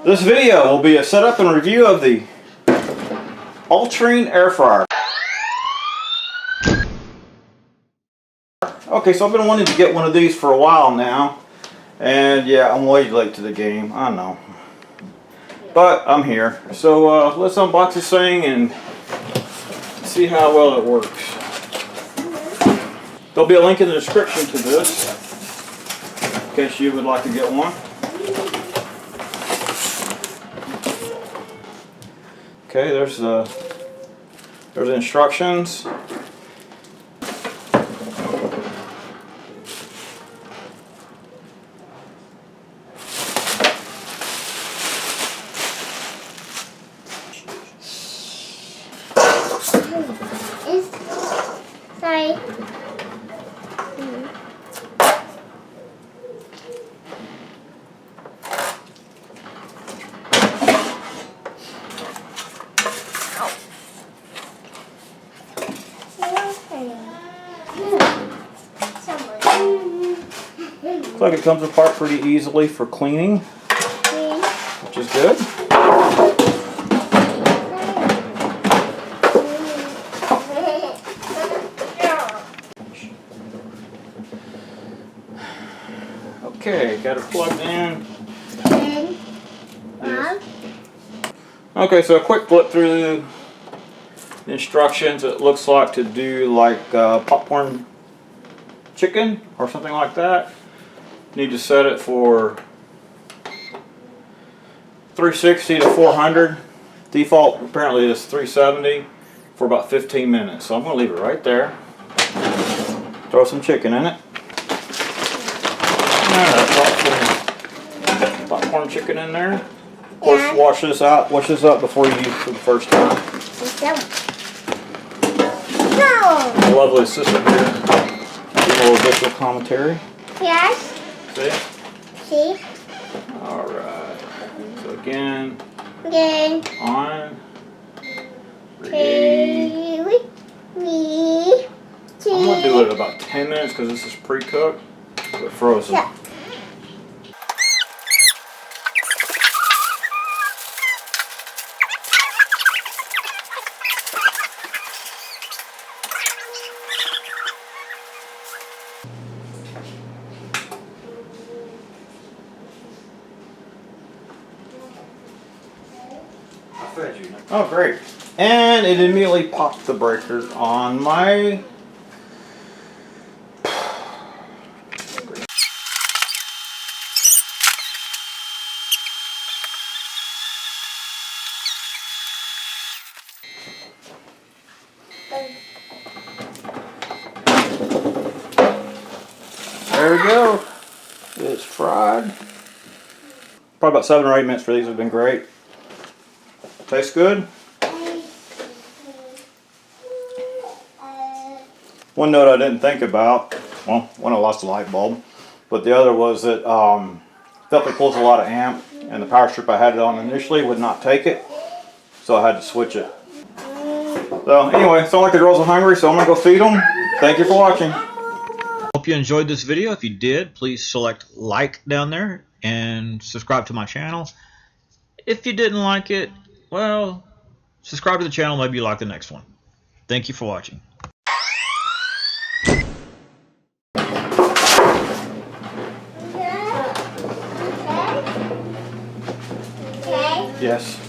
This video will be a setup and review of the Ultrean air fryer. Okay, so I've been wanting to get one of these for a while now, and yeah, I'm way late to the game, I know, but I'm here. So let's unbox this thing and see how well it works. There'll be a link in the description to this in case you would like to get one. Okay, there's the instructions. Sorry. Looks like it comes apart pretty easily for cleaning, which is good. Okay, got it plugged in. Yes. Okay, so a quick flip through the instructions. It looks like to do like popcorn chicken or something like that. Need to set it for 360 to 400. Default apparently is 370 for about 15 minutes. So I'm going to leave it right there. Throw some chicken in it. Alright, drop some popcorn chicken in there. Of course, wash this up before you use it for the first time. No. A lovely assistant here. Give a little visual commentary. Yes. See? See? Alright. So again, Again. on. Me. I'm going to do it about 10 minutes because this is pre-cooked, but frozen. Yeah. Oh, great. And it immediately popped the breaker on my... There we go. It's fried. Probably about 7 or 8 minutes for these have been great. Tastes good. One note I didn't think about, well, when I lost the light bulb, but the other was that felt it pulls a lot of amp, and the power strip I had it on initially would not take it, so I had to switch it. So anyway, it's not like the girls are hungry, so I'm gonna go feed them. Thank you for watching. Hope you enjoyed this video. If you did, please select like down there and subscribe to my channel. If you didn't like it, well, subscribe to the channel, maybe you like the next one. Thank you for watching. Yes.